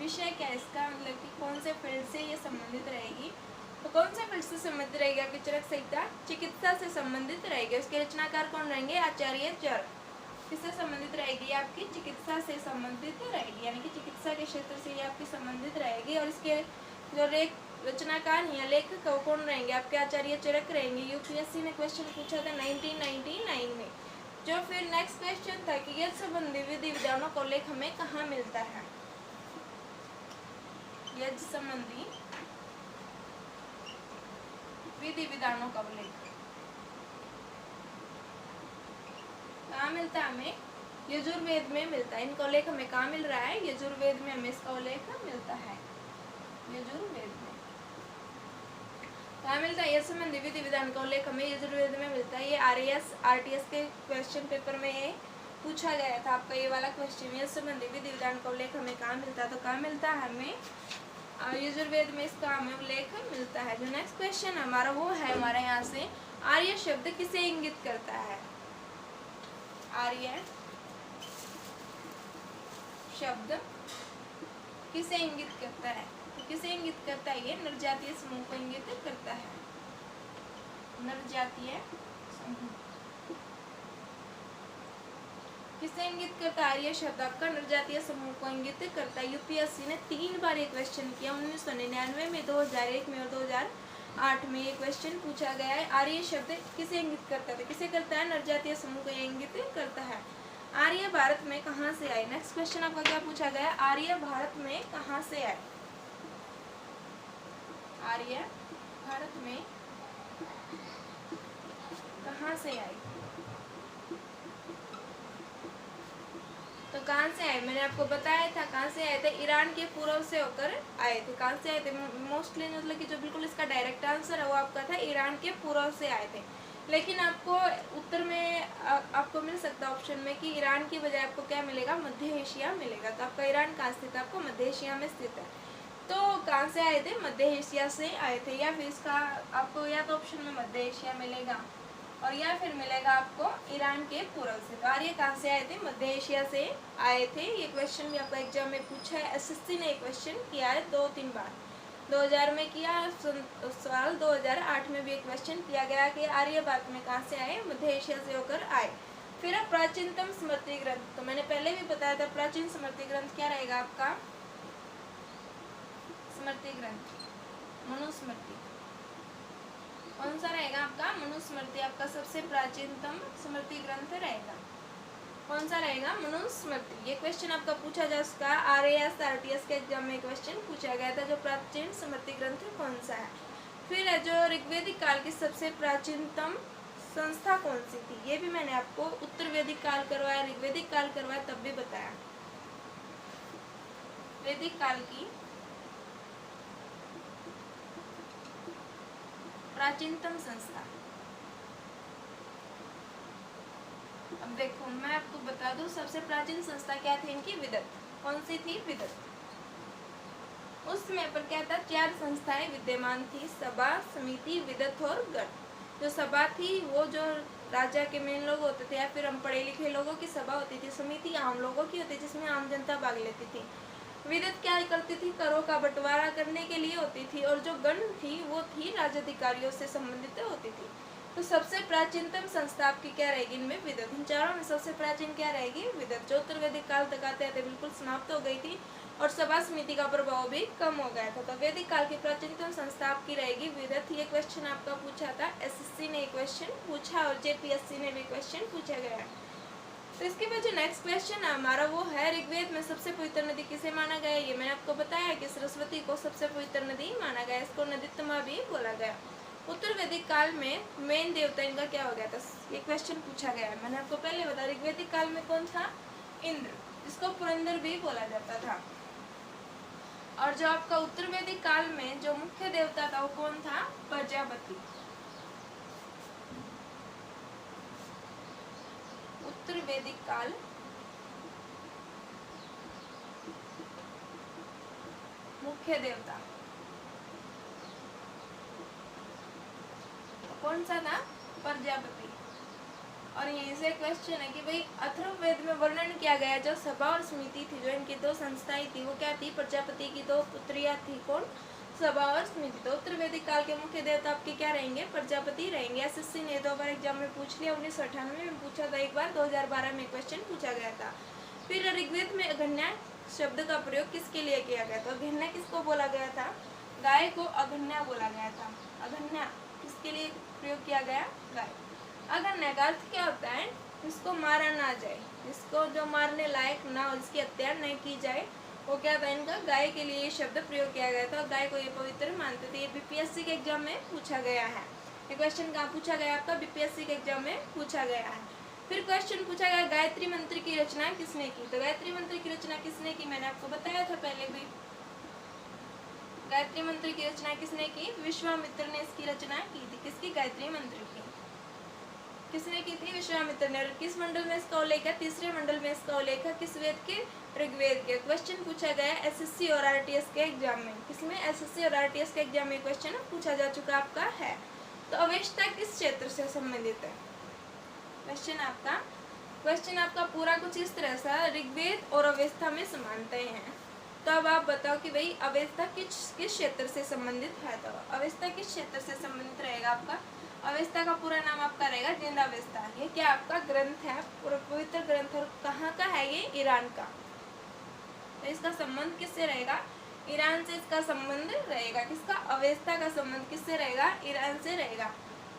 विषय क्या है इसका? मतलब कि कौन से फील्ड से ये संबंधित रहेगी? तो कौन से फील्ड से संबंधित रहेगी आपकी चरक संहिता? चिकित्सा से संबंधित रहेगी। उसके रचनाकार कौन रहेंगे? आचार्य चरक। किससे संबंधित रहेगी? आपकी चिकित्सा से संबंधित रहेगी, यानी कि चिकित्सा के क्षेत्र से ये आपकी संबंधित रहेगी। और इसके जो रचनाकार या लेखक कौन रहेंगे? आपके आचार्य चरक रहेंगे। यूपीएससी ने क्वेश्चन पूछा था 1999 में। जो फिर नेक्स्ट क्वेश्चन था कि यज्ञ संबंधी विधि विधानों का उल्लेख हमें कहाँ मिलता है? यज्ञ संबंधी विधि विधानों का उल्लेख कहाँ मिलता है हमें? यजुर्वेद में मिलता है। इनका उल्लेख हमें कहाँ मिल रहा है? यजुर्वेद में हमें इसका उल्लेख मिलता है। यजुर्वेद में कहाँ मिलता है? यज्ञ संबंधी विधि विधान का उल्लेख हमें यजुर्वेद में मिलता है। ये आरटीएस के क्वेश्चन पेपर में ये पूछा गया था आपका ये वाला क्वेश्चन। यज्ञ संबंधी विधि विधान का उल्लेख हमें कहाँ मिलता है? तो कहाँ मिलता है हमें? यजुर्वेद में इसका हमें उल्लेख मिलता है। जो नेक्स्ट क्वेश्चन हमारा वो है हमारे यहाँ से, आर्य शब्द किसे इंगित करता है? आर्य शब्द किसे इंगित करता है? तो किसे इंगित करता है? ये नरजातीय समूह को इंगित करता है। नरजातीय समूह किसे इंगित करता है? आर्य शब्द आपका नरजातीय समूह को इंगित करता है। यूपीएससी ने 3 बार ये क्वेश्चन किया, 1999 में, 2001 में और 2008 में ये क्वेश्चन पूछा गया है। आर्य शब्द किसे इंगित करता है? किसे करता है? नरजातीय समूह को इंगित करता है। आर्य भारत में कहाँ से आए? नेक्स्ट क्वेश्चन आपका क्या पूछा गया? आर्य भारत में कहाँ से आए? आर्य भारत में कहाँ से आए? तो कहाँ से आए, मैंने आपको बताया था कहाँ से आए थे, ईरान के पूर्व से होकर आए थे। कहाँ से आए थे, मोस्टली मतलब कि जो बिल्कुल इसका डायरेक्ट आंसर है वो आपका था ईरान के पूर्व से आए थे। लेकिन आपको उत्तर में आपको मिल सकता है ऑप्शन में कि ईरान की बजाय आपको क्या मिलेगा, मध्य एशिया मिलेगा। तो आपका ईरान कहाँ स्थित है, आपको मध्य एशिया में स्थित है। तो कहाँ से आए थे, मध्य एशिया से आए थे, या फिर इसका आपको या तो ऑप्शन में मध्य एशिया मिलेगा और या फिर मिलेगा आपको ईरान के पूर्व से। तो आर्य कहाँ से आए थे, मध्य एशिया से आए थे। ये क्वेश्चन भी आपका एग्जाम में पूछा है, एसएससी ने क्वेश्चन किया है 2-3 बार। 2000 में किया सवाल, 2008 में भी एक क्वेश्चन किया गया कि आर्यभट्ट में कहाँ से आए, मध्य एशिया से होकर आए। फिर अब प्राचीनतम स्मृति ग्रंथ, तो मैंने पहले भी बताया था प्राचीन स्मृति ग्रंथ क्या रहेगा आपका, स्मृति ग्रंथ मनुस्मृति। कौन सा रहेगा आपका, मनुस्मृति आपका सबसे प्राचीनतम स्मृति ग्रंथ रहेगा। कौन सा रहेगा, मनुस्मृति। ये क्वेश्चन आपका पूछा जा सकता है, आरएएस आरटीएस के एग्जाम में क्वेश्चन पूछा गया था, जो प्राचीन स्मृति ग्रंथ कौन सा है। फिर है जो ऋग्वेदिक काल की सबसे प्राचीनतम संस्था कौन सी थी, ये भी मैंने आपको उत्तर वैदिक काल करवाया, ऋग्वेदिक काल करवाया तब भी बताया। वैदिक काल की प्राचीनतम संस्था, अब देखो मैं आपको बता दूं सबसे प्राचीन संस्था क्या थी इनकी, विदत। कौन सी थी, विदत। उस समय पर क्या था, 4 संस्थाएं विद्यमान थी, सभा, समिति, विदत और गण। जो सभा थी वो जो राजा के मेन लोग होते थे या फिर हम पढ़े लिखे लोगों की सभा होती थी, समिति आम लोगों की होती जिसमें आम जनता भाग लेती थी। विदत क्या करती थी, करों का बंटवारा करने के लिए होती थी, और जो गण थी वो थी राजाधिकारियों से संबंधित होती थी। तो सबसे प्राचीनतम संस्था आपकी क्या रहेगी इनमें, विदत। इन चारों में सबसे प्राचीन क्या रहेगी, विदत। जो उत्तर वैदिक काल तक आते आते बिल्कुल समाप्त हो गई थी और सभा समिति का प्रभाव भी कम हो गया था। तो वैदिक काल की प्राचीनतम संस्था आपकी रहेगी विदत। ये क्वेश्चन आपका पूछा था, एसएससी ने क्वेश्चन पूछा और जेपीएससी ने भी क्वेश्चन पूछा गया है। तो इसके बाद जो नेक्स्ट क्वेश्चन है हमारा वो है, ऋग्वेद में सबसे पवित्र नदी किसे माना गया। ये मैंने आपको बताया कि सरस्वती को सबसे पवित्र नदी माना गया, इसको नदीत्तमा भी बोला गया। उत्तर वैदिक काल में मेन देवता इनका क्या हो गया था, ये क्वेश्चन पूछा गया है। मैंने आपको पहले बताया ऋग्वेदिक काल में कौन था, इंद्र, जिसको पुरंदर भी बोला जाता था। और जो आपका उत्तर वैदिक काल में जो मुख्य देवता था वो कौन था, प्रजापति। उत्तर वैदिक काल मुख्य देवता कौन सा था, प्रजापति। और यहीं से क्वेश्चन है कि भाई अथर्ववेद में वर्णन किया गया जो सभा और समिति थी, जो इनकी 2 संस्थाएं थी वो क्या थी, प्रजापति की 2 पुत्रियां थी, कौन, सभा और समिति। तो उत्तर वैदिक काल के मुख्य देवता आपके क्या रहेंगे, प्रजापति रहेंगे। एसएससी ने 2 बार एग्जाम में पूछ लिया, 1998 में पूछा था एक बार, 2012 में क्वेश्चन पूछा गया था। फिर ऋग्वेद में अघन्या शब्द का प्रयोग किसके लिए किया गया था, अघन्या किसको बोला गया था, गाय को अघन्या बोला गया था। अघन्या किसके लिए प्रयोग किया गया, गाय। अघन्या का अर्थ क्या होता है, जिसको मारा ना जाए, जिसको जो मारने लायक ना हो, जिसकी हत्या नहीं की जाए, वो क्या था इनका, गाय के लिए ये शब्द प्रयोग किया गया था। गाय को ये पवित्र मानते थे। ये बीपीएससी के एग्जाम में पूछा गया है। ये क्वेश्चन कहाँ पूछा गया आपका, बीपीएससी के एग्जाम में पूछा गया है। फिर क्वेश्चन पूछा गया गायत्री मंत्र की रचना किसने की। तो गायत्री मंत्र की रचना किसने की, मैंने आपको बताया था पहले भी। गायत्री मंत्र की रचना किसने की, विश्वामित्र ने इसकी रचना की थी। किसकी, गायत्री मंत्र की किसने की थी, विश्वामित्र ने। और किस मंडल में इसका उल्लेख है, 3रे मंडल में इसका उल्लेख है। किस वेद के, ऋग्वेद के। क्वेश्चन पूछा गया एसएससी और आरटीएस के एग्जाम में। किसमें, एसएससी और आरटीएस के एग्जाम में क्वेश्चन पूछा जा चुका आपका है। तो अवेस्ता किस क्षेत्र से संबंधित है, क्वेश्चन आपका पूरा कुछ इस तरह से, ऋग्वेद और अवेस्ता में समानताएं हैं। तो अब आप बताओ कि भाई अवेस्ता किस क्षेत्र से संबंधित है। तो अवेस्ता किस क्षेत्र से संबंधित रहेगा आपका, अवेस्ता का पूरा नाम आपका रहेगा जिंदावेस्ता। ये क्या आपका ग्रंथ है, पवित्र ग्रंथ। और कहाँ का है ये, ईरान का। तो इसका संबंध किससे रहेगा, ईरान से इसका संबंध रहेगा। किसका, अवेस्ता का संबंध किससे रहेगा, ईरान से रहेगा।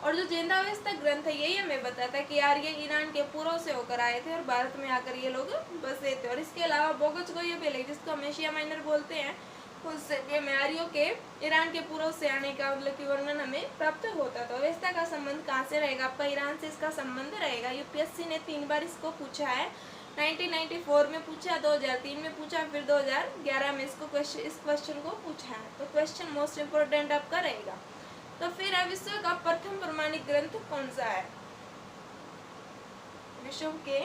और जो जिंदावेस्ता ग्रंथ है यही हमें बताता है कि यार ये ईरान के पूर्व से होकर आए थे और भारत में आकर ये लोग बसे थे। और इसके अलावा बोगज को ये भी, जिसको हम एशिया माइनर बोलते हैं, उससे म्यारियों के ईरान के पूर्व से आने का मतलब कि वर्णन हमें प्राप्त होता। तो अवेस्ता का संबंध कहाँ से रहेगा आपका, ईरान से इसका संबंध रहेगा। यूपीएससी ने 3 बार इसको पूछा है। 1994 में पूछा, 2003 में पूछा, फिर 2011 में इस क्वेश्चन को पूछा है। तो क्वेश्चन मोस्ट इम्पोर्टेंट आपका रहेगा। तो फिर अब विश्व का प्रथम प्रमाणिक ग्रंथ कौन सा है? विश्व के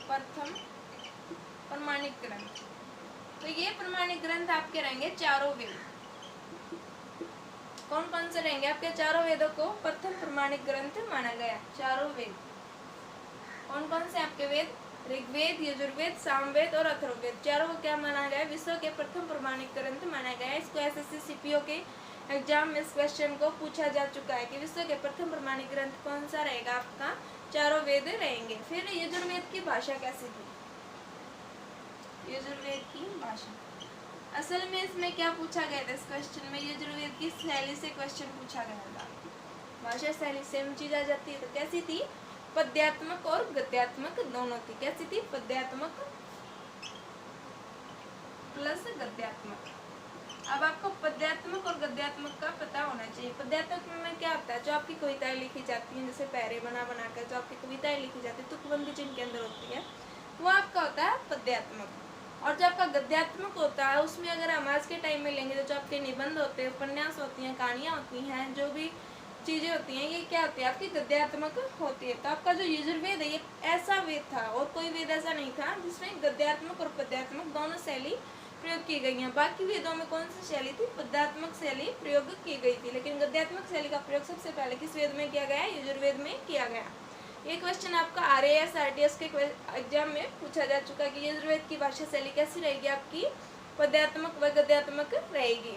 प्रथम प्रमाणिक ग्रंथ, तो ये प्रमाणिक ग्रंथ आपके रहेंगे चारों वेद। कौन कौन से रहेंगे आपके? चारों वेदों को प्रथम प्रमाणिक ग्रंथ माना गया। चारों वेद कौन कौन से आपके वेद? ऋग्वेद, यजुर्वेद, सामवेद और अथर्ववेद, चारों को क्या माना गया? विश्व के प्रथम प्रमाणिक ग्रंथ माना गया है। इसको एसएससी सीपीओ के एग्जाम में इस क्वेश्चन को पूछा जा चुका है कि विश्व के प्रथम प्रमाणिक ग्रंथ कौन सा रहेगा आपका? चारों वेद रहेंगे। फिर यजुर्वेद की भाषा कैसी थी? यजुर्वेद की भाषा, असल में इसमें क्या पूछा गया था? इस क्वेश्चन में यजुर्वेद की शैली से क्वेश्चन पूछा गया था। भाषा शैली सेम चीज आ जाती है। तो कैसी थी? पद्यात्मक और गद्यात्मक दोनों थी। कैसी थी? पद्यात्मक प्लस गद्यात्मक। अब आपको पद्यात्मक और गद्यात्मक का पता होना चाहिए। पद्यात्मक में क्या होता है? जो आपकी कविताएं लिखी जाती हैं, जैसे पैरे बना कर जो आपकी कविताएं लिखी जाती है, तुकबंदी जिनके अंदर होती है, वो आपका होता है पद्यात्मक। और जो आपका गद्यात्मक होता है, उसमें अगर हम आज के टाइम में लेंगे, जो आपके निबंध होते हैं, उपन्यास होती हैं, कहानियाँ होती हैं, जो भी चीज़ें होती हैं, ये क्या होती है? आपकी गद्यात्मक होती है। तो आपका जो यजुर्वेद है, ये ऐसा वेद था और कोई वेद ऐसा नहीं था जिसमें गद्यात्मक और पद्यात्मक दोनों शैली प्रयोग की गई हैं। बाकी वेदों में कौन सी शैली थी? पद्यात्मक शैली प्रयोग की गई थी, लेकिन गद्यात्मक शैली का प्रयोग सबसे पहले किस वेद में किया गया? यजुर्वेद में किया गया। ये क्वेश्चन आपका आरएएस आरटीएस के एग्जाम में पूछा जा चुका है कि यजुर्वेद की भाषा शैली कैसी रहेगी आपकी? पद्यात्मक व गद्यात्मक रहेगी।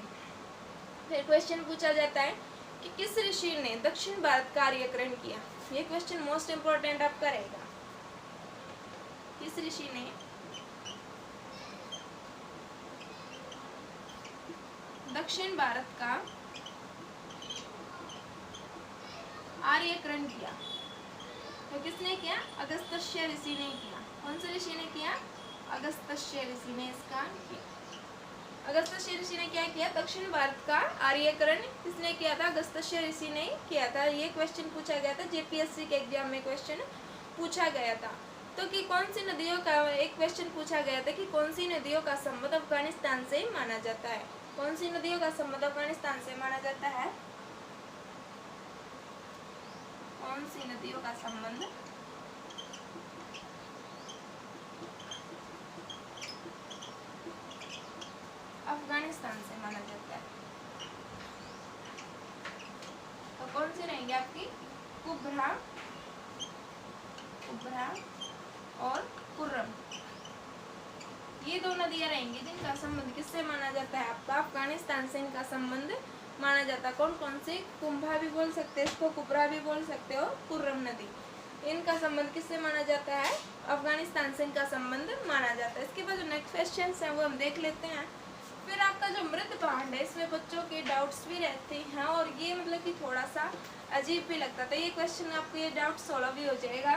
फिर क्वेश्चन पूछा जाता है कि किस ऋषि ने दक्षिण भारत का आर्यकरण किया? ये क्वेश्चन मोस्ट इम्पोर्टेंट आपका रहेगा। किस ऋषि ने दक्षिण भारत का आर्यकरण किया? तो किसने किया? अगस्त्य ऋषि ने किया। कौन से ऋषि ने किया? अगस्त्य ऋषि ने इसका किया। अगस्त्य ऋषि ने क्या किया? दक्षिण भारत का आर्यकरण किसने किया था? अगस्त्य ऋषि ने किया था। ये क्वेश्चन पूछा गया था, जेपीएससी के एग्जाम में क्वेश्चन पूछा गया था। तो कि कौन सी नदियों का, एक क्वेश्चन पूछा गया था कि कौन सी नदियों का संबंध अफगानिस्तान से माना जाता है? कौन सी नदियों का संबंध अफगानिस्तान से माना जाता है? कौन सी नदियों का संबंध अफगानिस्तान से माना जाता है? तो कौन सी रहेंगी आपकी? कुब्रा और कुर्रम, ये दो नदियां रहेंगी जिनका संबंध किससे माना जाता है? आपका अफगानिस्तान से इनका संबंध माना जाता है। कौन कौन से? कुंभा भी बोल सकते हैं इसको, कुब्रा भी बोल सकते हो, कुर्रम नदी, इनका संबंध किससे माना जाता है? अफगानिस्तान से इनका संबंध माना जाता है। इसके बाद जो नेक्स्ट क्वेश्चन है वो हम देख लेते हैं। फिर आपका जो मृत भांड है, इसमें बच्चों के डाउट्स भी रहते हैं और ये मतलब कि थोड़ा सा अजीब भी लगता था। ये क्वेश्चन आपको ये डाउट सॉल्व भी हो जाएगा।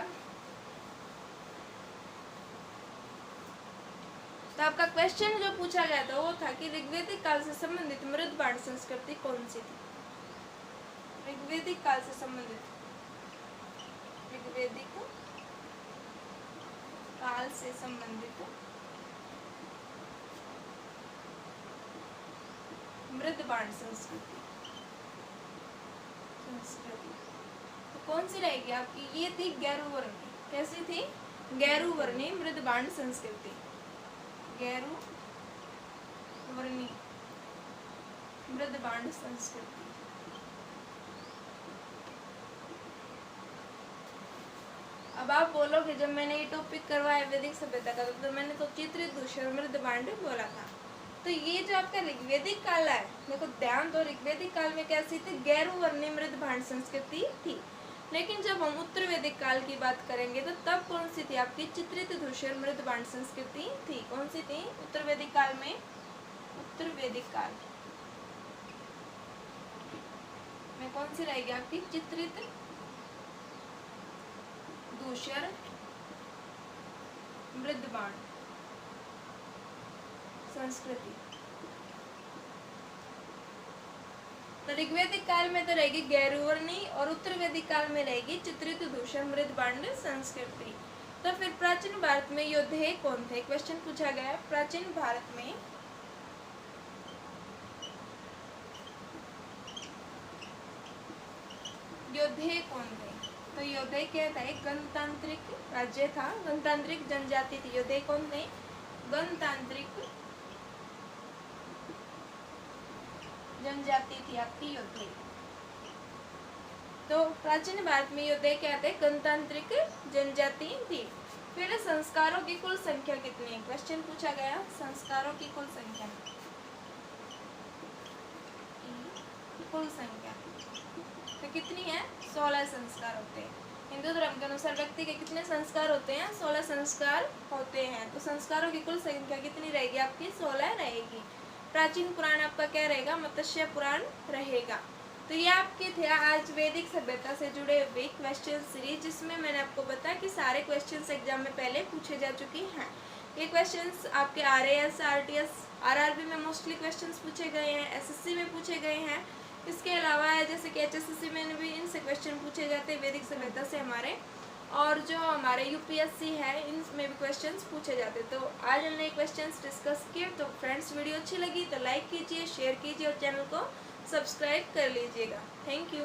तो आपका क्वेश्चन जो पूछा गया था वो था कि ऋग्वेदिक काल से संबंधित मृत भांड संस्कृति कौन सी थी? ऋग्वेदिक काल से संबंधित, ऋग्वेदिक काल से संबंधित मृत भांड संस्कृति तो कौन सी रहेगी आपकी? ये थी गैरुवर्णी। कैसी थी? गैरुवर्णी मृत भांड संस्कृति, गैरुवर्णी मृत भांड संस्कृति। अब आप बोलोगे जब मैंने ये टॉपिक करवाया वैदिक सभ्यता का, तो मैंने तो चित्रित दूषण मृत भांड बोला था। तो ये जो आपका ऋग्वेदिक काल है, देखो ध्यान दो, ऋग्वेदिक काल में कैसी थी? गैरुवर्णी मृत भांड संस्कृति थी। लेकिन जब हम उत्तर वैदिक काल की बात करेंगे तो तब कौन सी थी आपकी? चित्रित धूसर मृद भांड संस्कृति थी। कौन सी थी? उत्तर वैदिक काल में, उत्तर वैदिक काल में कौन सी रहेगी आपकी? चित्रित धूसर मृद भांड संस्कृति। तो ऋग्वेदिक काल में तो रहेगी गैरवर्णी और उत्तर वैदिक काल में रहेगी चित्रित दूषण मृदबांड संस्कृति। तो फिर प्राचीन भारत में योद्धे कौन थे? क्वेश्चन पूछा गया है प्राचीन भारत में योद्धे कौन थे? तो योद्धे क्या था? एक गणतांत्रिक राज्य था, गणतांत्रिक जनजाति थी। योद्धे कौन थे? गणतांत्रिक जनजाति थी आपकी योद्धे। तो प्राचीन भारत में योद्धे क्या थे? गणतांत्रिक जनजाति थी। फिर संस्कारों की कुल संख्या कितनी है? क्वेश्चन पूछा गया संस्कारों की कुल संख्या। कुल संख्या तो कितनी है? 16 संस्कार होते हैं। हिंदू धर्म के अनुसार व्यक्ति के कितने संस्कार होते हैं? 16 संस्कार होते हैं। तो संस्कारों की कुल संख्या कितनी रहेगी आपकी? 16 रहेगी। प्राचीन पुराण आपका क्या रहेगा? मत्स्य पुराण रहेगा। तो ये आपके थे आज वैदिक सभ्यता से जुड़े हुए क्वेश्चन सीरीज, जिसमें मैंने आपको बताया कि सारे क्वेश्चंस एग्जाम में पहले पूछे जा चुके हैं। ये क्वेश्चंस आपके RAS, RTS, RRB में मोस्टली क्वेश्चंस पूछे गए हैं, SSC में पूछे गए हैं। इसके अलावा जैसे कि HSSC में भी इनसे क्वेश्चन पूछे जाते हैं वैदिक सभ्यता से हमारे, और जो हमारे UPSC है इनमें भी क्वेश्चंस पूछे जाते हैं। तो आज हमने क्वेश्चंस डिस्कस किए। तो फ्रेंड्स वीडियो अच्छी लगी तो लाइक कीजिए, शेयर कीजिए और चैनल को सब्सक्राइब कर लीजिएगा। Thank you.